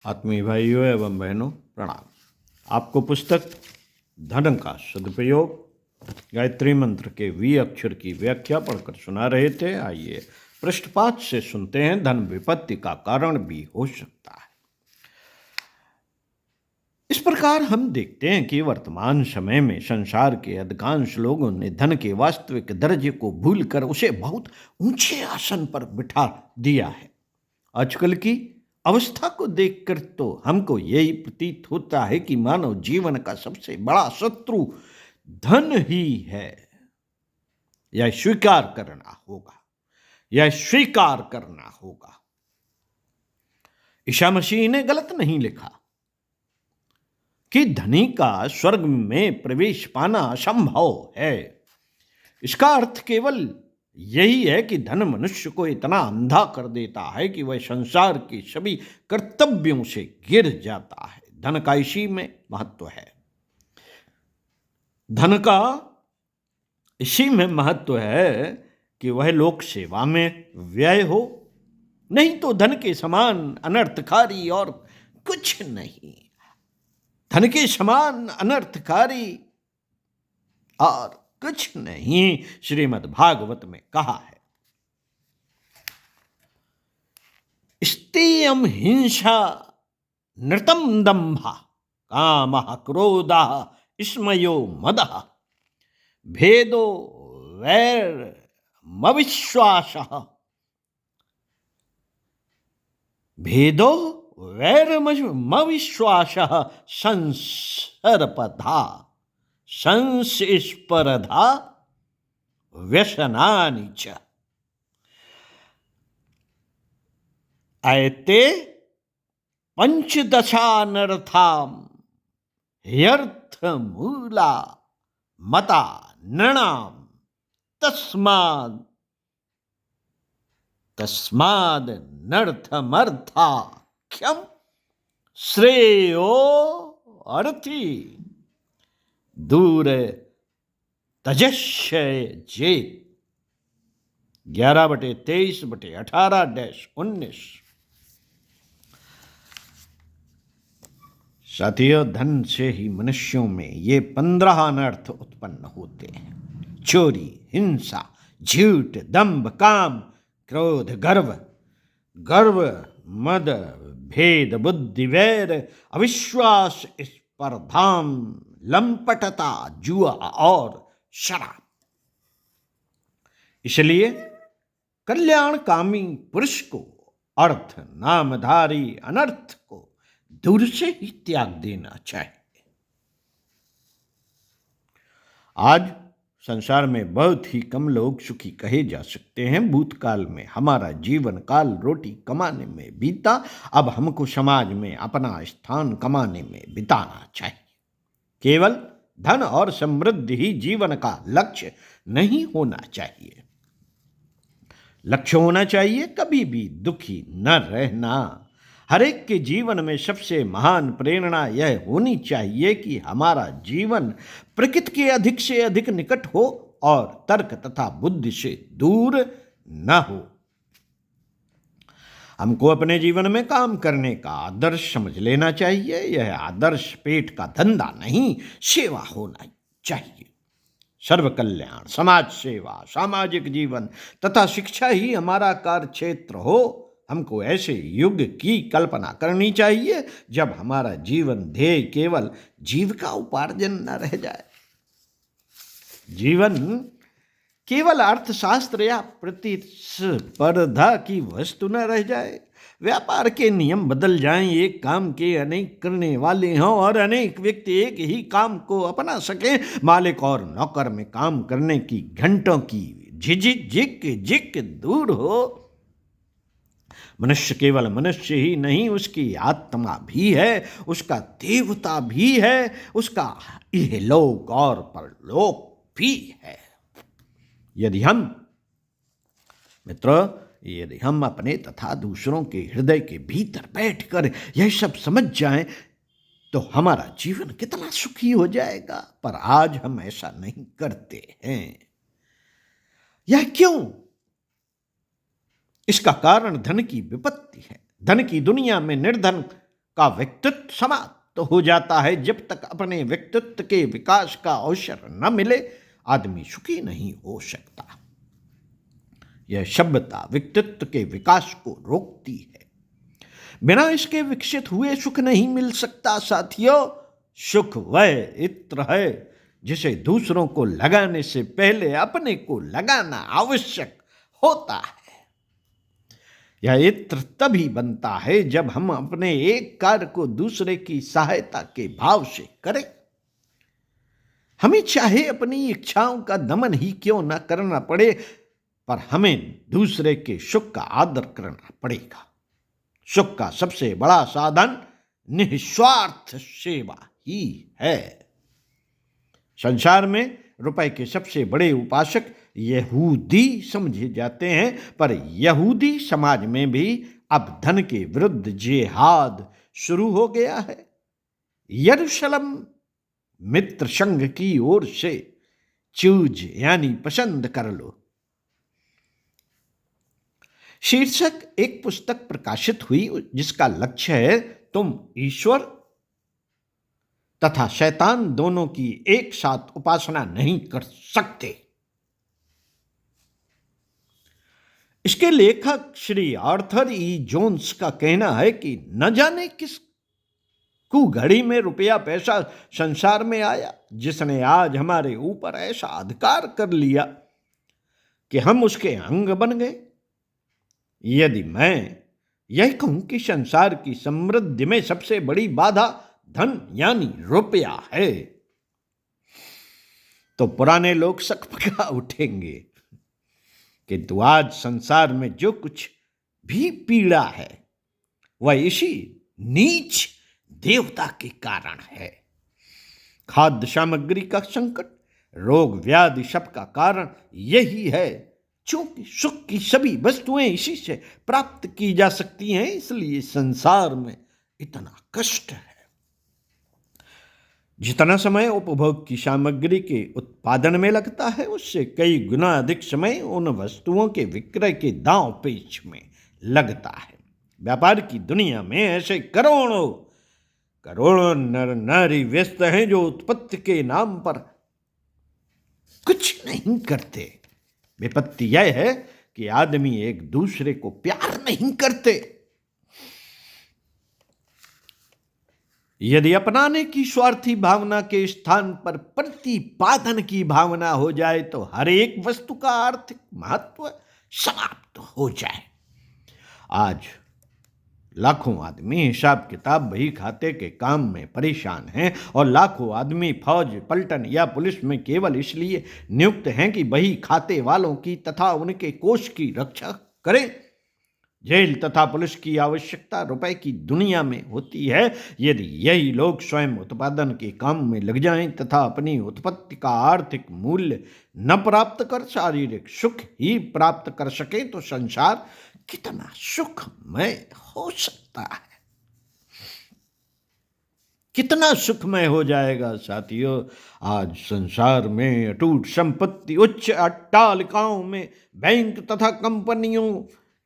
आत्मीय भाइयों एवं बहनों प्रणाम। आपको पुस्तक धन का सदुपयोग गायत्री मंत्र के वी अक्षर की व्याख्या पढ़कर सुना रहे थे। आइए पृष्ठ 5 से सुनते हैं। धन विपत्ति का कारण भी हो सकता है। इस प्रकार हम देखते हैं कि वर्तमान समय में संसार के अधिकांश लोगों ने धन के वास्तविक दर्जे को भूलकर उसे बहुत ऊंचे आसन पर बिठा दिया है। आजकल की अवस्था को देखकर तो हमको यही प्रतीत होता है कि मानव जीवन का सबसे बड़ा शत्रु धन ही है। यह स्वीकार करना होगा। ईसा मसीह ने गलत नहीं लिखा कि धनी का स्वर्ग में प्रवेश पाना असंभव है। इसका अर्थ केवल यही है कि धन मनुष्य को इतना अंधा कर देता है कि वह संसार के सभी कर्तव्यों से गिर जाता है। धन का इसी में महत्व है। धन का इसी में महत्व है कि वह लोक सेवा में व्यय हो, नहीं तो धन के समान अनर्थकारी और कुछ नहीं। धन के समान अनर्थकारी और कुछ नहीं, श्रीमद् भागवत में कहा है। स्तेयम हिंसा नृतम दंभा कामः क्रोधः स्मयो मदः भेदो वैरमविश्वासः संस्पर्धा व्यसनानि च। एते पंचदशानर्थाम ह्यर्थमूला मता नृणाम तस्माद् नर्थमर्थाख्यम श्रेयो अर्थी दूर तजस्य जे। 11/23/18-19। साथियों, धन से ही मनुष्यों में ये 15 अनर्थ उत्पन्न होते हैं। चोरी, हिंसा, झूठ, दंभ, काम, क्रोध, गर्व, मद, भेद, बुद्धि, वैर, अविश्वास, स्पर्धाम, लंपटता, जुआ और शराब। इसलिए कल्याणकामी पुरुष को अर्थ नामधारी अनर्थ को दूर से ही त्याग देना चाहिए। आज संसार में बहुत ही कम लोग सुखी कहे जा सकते हैं। भूतकाल में हमारा जीवन काल रोटी कमाने में बीता, अब हमको समाज में अपना स्थान कमाने में बिताना चाहिए। केवल धन और समृद्धि ही जीवन का लक्ष्य नहीं होना चाहिए। लक्ष्य होना चाहिए कभी भी दुखी न रहना। हर एक के जीवन में सबसे महान प्रेरणा यह होनी चाहिए कि हमारा जीवन प्रकृति के अधिक से अधिक निकट हो और तर्क तथा बुद्धि से दूर न हो। हमको अपने जीवन में काम करने का आदर्श समझ लेना चाहिए। यह आदर्श पेट का धंधा नहीं, सेवा होना चाहिए। सर्व कल्याण, समाज सेवा, सामाजिक जीवन तथा शिक्षा ही हमारा कार्य क्षेत्र हो। हमको ऐसे युग की कल्पना करनी चाहिए जब हमारा जीवन ध्येय केवल जीविका उपार्जन न रह जाए। जीवन केवल अर्थशास्त्र या प्रतिस्पर्धा की वस्तु न रह जाए। व्यापार के नियम बदल जाएं, एक काम के अनेक करने वाले हों और अनेक व्यक्ति एक ही काम को अपना सकें। मालिक और नौकर में काम करने की घंटों की झिझक दूर हो। मनुष्य केवल मनुष्य ही नहीं, उसकी आत्मा भी है, उसका देवता भी है, उसका इहलोक और परलोक भी है। यदि हम अपने तथा दूसरों के हृदय के भीतर बैठकर यह सब समझ जाएं तो हमारा जीवन कितना सुखी हो जाएगा। पर आज हम ऐसा नहीं करते हैं। यह क्यों? इसका कारण धन की विपत्ति है। धन की दुनिया में निर्धन का व्यक्तित्व समाप्त हो जाता है। जब तक अपने व्यक्तित्व के विकास का अवसर न मिले, आदमी सुखी नहीं हो सकता। यह सभ्यता व्यक्तित्व के विकास को रोकती है। बिना इसके विकसित हुए सुख नहीं मिल सकता। साथियों, सुख वह इत्र है जिसे दूसरों को लगाने से पहले अपने को लगाना आवश्यक होता है। यह इत्र तभी बनता है जब हम अपने एक कार्य को दूसरे की सहायता के भाव से करें। हमें चाहे अपनी इच्छाओं का दमन ही क्यों न करना पड़े, पर हमें दूसरे के सुख का आदर करना पड़ेगा। सुख का सबसे बड़ा साधन निस्वार्थ सेवा ही है। संसार में रुपए के सबसे बड़े उपासक यहूदी समझे जाते हैं, पर यहूदी समाज में भी अब धन के विरुद्ध जिहाद शुरू हो गया है। यरूशलेम मित्र संघ की ओर से चूज यानी पसंद कर लो शीर्षक एक पुस्तक प्रकाशित हुई, जिसका लक्ष्य है तुम ईश्वर तथा शैतान दोनों की एक साथ उपासना नहीं कर सकते। इसके लेखक श्री आर्थर ई जोन्स का कहना है कि न जाने किस कुघड़ी में रुपया पैसा संसार में आया, जिसने आज हमारे ऊपर ऐसा अधिकार कर लिया कि हम उसके अंग बन गए। यदि मैं यह कहूं कि संसार की समृद्धि में सबसे बड़ी बाधा धन यानी रुपया है, तो पुराने लोग सकपका उठेंगे। किंतु आज संसार में जो कुछ भी पीड़ा है, वह इसी नीच देवता के कारण है। खाद्य सामग्री का संकट, रोग व्याधि सब का कारण यही है। क्योंकि सुख की सभी वस्तुएं इसी से प्राप्त की जा सकती हैं, इसलिए संसार में इतना कष्ट है। जितना समय उपभोग की सामग्री के उत्पादन में लगता है, उससे कई गुना अधिक समय उन वस्तुओं के विक्रय के दांव पेच में लगता है। व्यापार की दुनिया में ऐसे करोड़ों करोड़ों नर नारी व्यस्त हैं जो उत्पत्ति के नाम पर कुछ नहीं करते। विपत्ति यह है कि आदमी एक दूसरे को प्यार नहीं करते। यदि अपनाने की स्वार्थी भावना के स्थान पर प्रतिपादन की भावना हो जाए, तो हर एक वस्तु का आर्थिक महत्व समाप्त हो जाए। आज लाखों आदमी हिसाब किताब बही खाते के काम में परेशान हैं, और लाखों आदमी फौज, पलटन या पुलिस में केवल इसलिए नियुक्त हैं कि बही खाते वालों की तथा उनके कोष की रक्षा करें। जेल तथा पुलिस की आवश्यकता रुपए की दुनिया में होती है। यदि यही लोग स्वयं उत्पादन के काम में लग जाएं तथा अपनी उत्पत्ति का आर्थिक मूल्य न प्राप्त कर शारीरिक सुख ही प्राप्त कर सके, तो संसार कितना सुखमय हो सकता है, कितना सुखमय हो जाएगा। साथियों, आज संसार में अटूट संपत्ति, उच्च अट्टालिकाओं में, बैंक तथा कंपनियों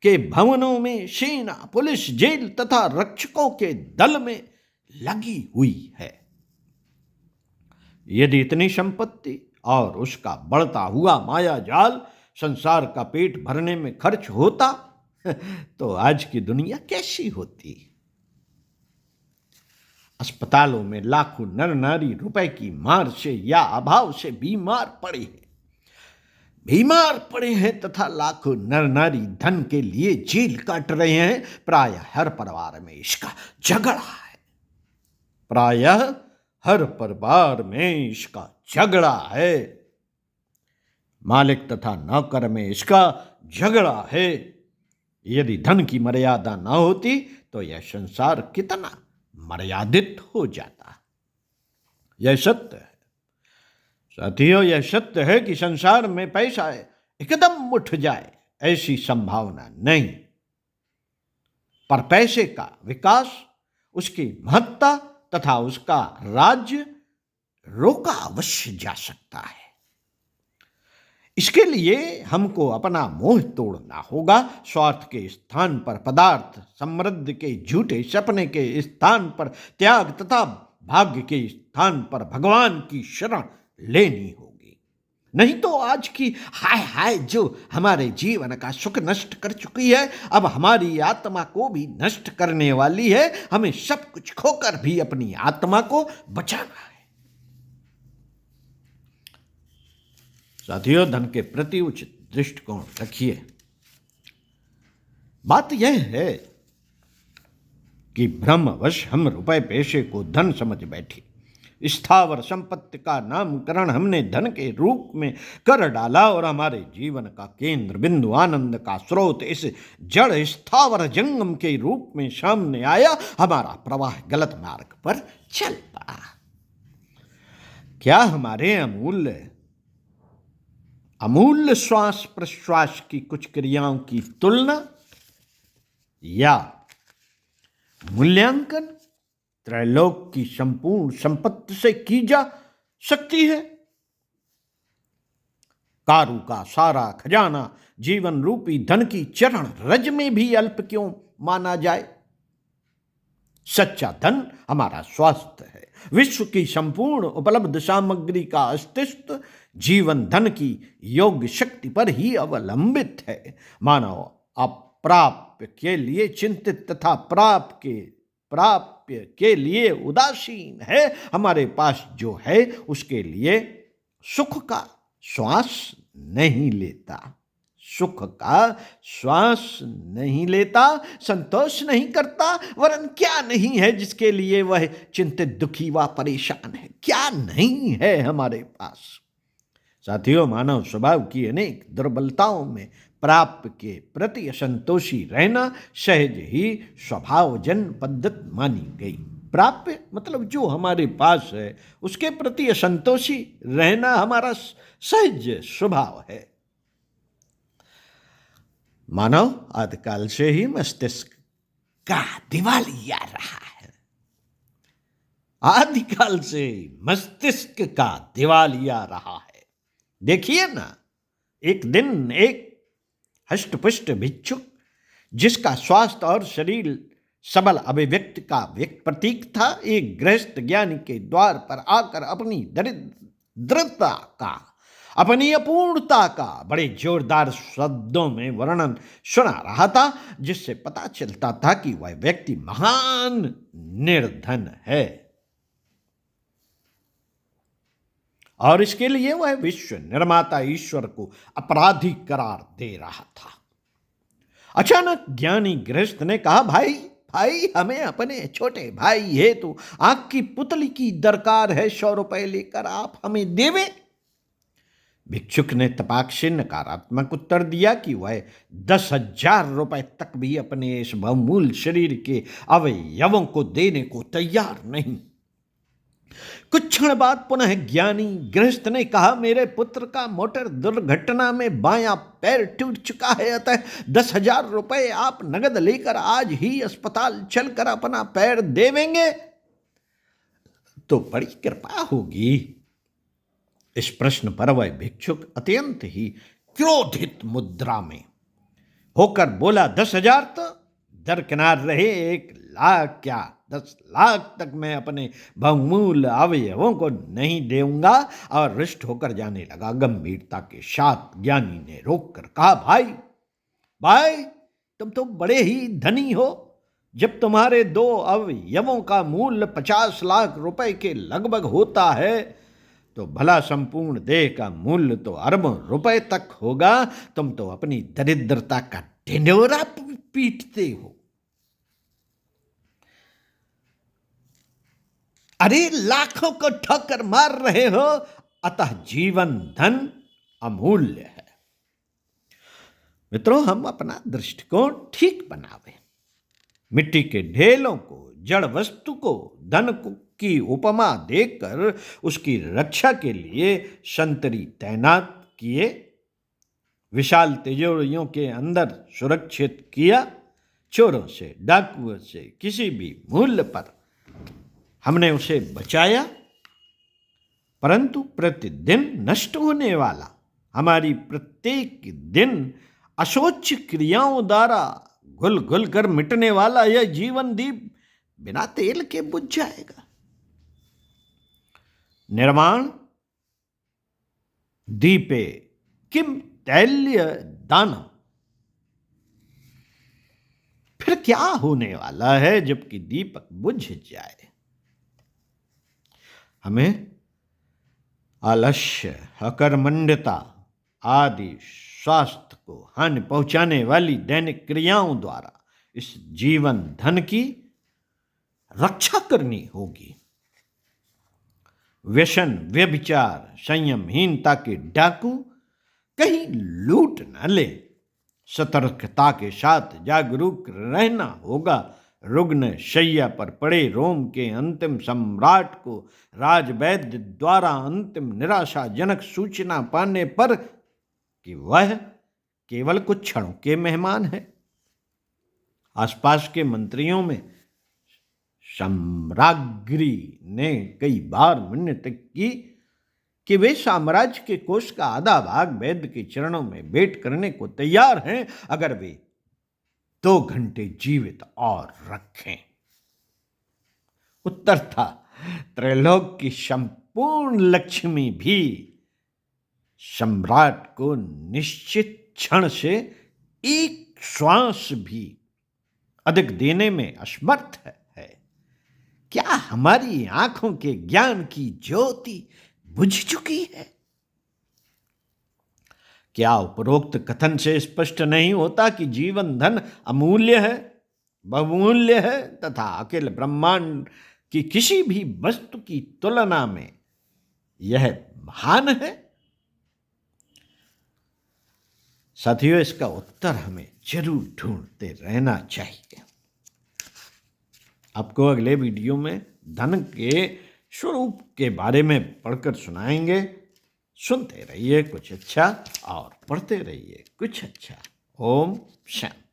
के भवनों में, सेना, पुलिस, जेल तथा रक्षकों के दल में लगी हुई है। यदि इतनी संपत्ति और उसका बढ़ता हुआ माया जाल संसार का पेट भरने में खर्च होता, तो आज की दुनिया कैसी होती। अस्पतालों में लाखों नर नारी रुपए की मार से या अभाव से बीमार पड़े हैं तथा लाखों नर नारी धन के लिए जेल काट रहे हैं। प्रायः हर परिवार में इसका झगड़ा है। मालिक तथा नौकर में इसका झगड़ा है। यदि धन की मर्यादा न होती, तो यह संसार कितना मर्यादित हो जाता। यह सत्य है साथियों, यह सत्य है कि संसार में पैसा एकदम उठ जाए ऐसी संभावना नहीं, पर पैसे का विकास, उसकी महत्ता तथा उसका राज्य रोका अवश्य जा सकता है। इसके लिए हमको अपना मोह तोड़ना होगा। स्वार्थ के स्थान पर पदार्थ, समृद्धि के झूठे सपने के स्थान पर त्याग तथा भाग्य के स्थान पर भगवान की शरण लेनी होगी। नहीं तो आज की हाय हाय जो हमारे जीवन का सुख नष्ट कर चुकी है, अब हमारी आत्मा को भी नष्ट करने वाली है। हमें सब कुछ खोकर भी अपनी आत्मा को बचाना है। साथियों, धन के प्रति उचित दृष्टिकोण रखिए। बात यह है कि भ्रमवश हम रुपए पैसे को धन समझ बैठे। स्थावर संपत्ति का नामकरण हमने धन के रूप में कर डाला और हमारे जीवन का केंद्र बिंदु, आनंद का स्रोत इस जड़ स्थावर जंगम के रूप में सामने आया। हमारा प्रवाह गलत मार्ग पर चल पड़ा। क्या हमारे अमूल्य श्वास प्रश्वास की कुछ क्रियाओं की तुलना या मूल्यांकन त्रैलोक की संपूर्ण संपत्ति से की जा सकती है? कारू का सारा खजाना जीवन रूपी धन की चरण रज में भी अल्प क्यों माना जाए? सच्चा धन हमारा स्वास्थ्य है। विश्व की संपूर्ण उपलब्ध सामग्री का अस्तित्व जीवन धन की योग्य शक्ति पर ही अवलंबित है। मानव अप्राप्य के लिए चिंतित तथा प्राप्य के लिए उदासीन है। हमारे पास जो है उसके लिए सुख का श्वास नहीं लेता, संतोष नहीं करता। वरन क्या नहीं है जिसके लिए वह चिंतित, दुखी व परेशान है? क्या नहीं है हमारे पास? साथियों, मानव स्वभाव की अनेक दुर्बलताओं में प्राप्य के प्रति असंतोषी रहना सहज ही स्वभावजन पद्धति मानी गई। प्राप्य मतलब जो हमारे पास है उसके प्रति असंतोषी रहना हमारा सहज स्वभाव है। मानव आदिकाल से ही मस्तिष्क का दिवालिया रहा है। आदिकाल से मस्तिष्क का दिवालिया रहा है। देखिए ना, एक दिन एक हष्टपुष्ट भिक्षुक, जिसका स्वास्थ्य और शरीर सबल अभिव्यक्ति का प्रतीक था, एक गृहस्थ ज्ञानी के द्वार पर आकर अपनी दरिद्रता का, अपनी अपूर्णता का बड़े जोरदार शब्दों में वर्णन सुना रहा था, जिससे पता चलता था कि वह व्यक्ति महान निर्धन है और इसके लिए वह विश्व निर्माता ईश्वर को अपराधी करार दे रहा था। अचानक ज्ञानी गृहस्थ ने कहा, भाई हमें अपने छोटे भाई हेतु आंख की पुतली की दरकार है। 100 रुपए लेकर आप हमें देवे। भिक्षुक ने तपाक से नकारात्मक उत्तर दिया कि वह 10,000 रुपए तक भी अपने इस बहुमूल्य शरीर के अवयवों को देने को तैयार नहीं। कुछ क्षण बाद पुनः ज्ञानी गृहस्थ ने कहा, मेरे पुत्र का मोटर दुर्घटना में बायां पैर टूट चुका है, अतः 10,000 रुपए आप नगद लेकर आज ही अस्पताल चलकर अपना पैर देवेंगे तो बड़ी कृपा होगी। इस प्रश्न पर वह भिक्षुक अत्यंत ही क्रोधित मुद्रा में होकर बोला, 10,000 तो दरकिनार रहे, 1,00,000 क्या 10 लाख तक मैं अपने बहुमूल्य अवयवों को नहीं देऊंगा। और रुष्ट होकर जाने लगा। गंभीरता के साथ ज्ञानी ने रोककर कहा, भाई तुम तो बड़े ही धनी हो। जब तुम्हारे 2 अवयवों का मूल्य 50 लाख रुपए के लगभग होता है तो भला संपूर्ण देह का मूल्य तो अरबों रुपए तक होगा। तुम तो अपनी दरिद्रता का ढिंढोरा पीटते हो। अरे लाखों को ठोकर मार रहे हो, अतः जीवन धन अमूल्य है। मित्रों, हम अपना दृष्टिकोण ठीक बनावे। मिट्टी के ढेलों को, जड़ वस्तु को धन की उपमा देकर उसकी रक्षा के लिए संतरी तैनात किए, विशाल तिजोरियों के अंदर सुरक्षित किया। चोरों से, डाकुओं से, किसी भी मूल्य पर हमने उसे बचाया, परंतु प्रतिदिन नष्ट होने वाला हमारी प्रत्येक दिन अशोच क्रियाओं द्वारा घुल घुल कर मिटने वाला यह जीवन दीप बिना तेल के बुझ जाएगा। निर्वाण दीपे किम तैल्य दानम। फिर क्या होने वाला है जबकि दीपक बुझ जाए। हमें आलस्य, अकर्मण्यता आदि स्वास्थ्य को हानि पहुंचाने वाली दैनिक क्रियाओं द्वारा इस जीवन धन की रक्षा करनी होगी। व्यसन, व्यभिचार, संयमहीनता के डाकू कहीं लूट न ले। सतर्कता के साथ जागरूक रहना होगा। रुग्ण शैया पर पड़े रोम के अंतिम सम्राट को राजवैद्य द्वारा अंतिम निराशाजनक सूचना पाने पर कि वह केवल कुछ क्षणों के मेहमान है, आसपास के मंत्रियों में सम्राज्ञी ने कई बार मिन्नत की कि वे साम्राज्य के कोष का आधा भाग वैद्य के चरणों में भेंट करने को तैयार हैं अगर वे 2 घंटे जीवित और रखें। उत्तर था, त्रैलोक की संपूर्ण लक्ष्मी भी सम्राट को निश्चित क्षण से एक श्वास भी अधिक देने में असमर्थ है। क्या हमारी आंखों के ज्ञान की ज्योति बुझ चुकी है? क्या उपरोक्त कथन से स्पष्ट नहीं होता कि जीवन धन अमूल्य है, बहुमूल्य है तथा अखिल ब्रह्मांड की किसी भी वस्तु की तुलना में यह महान है? साथियों, इसका उत्तर हमें जरूर ढूंढते रहना चाहिए। आपको अगले वीडियो में धन के स्वरूप के बारे में पढ़कर सुनाएंगे। सुनते रहिए कुछ अच्छा और पढ़ते रहिए कुछ अच्छा। ओम शांति।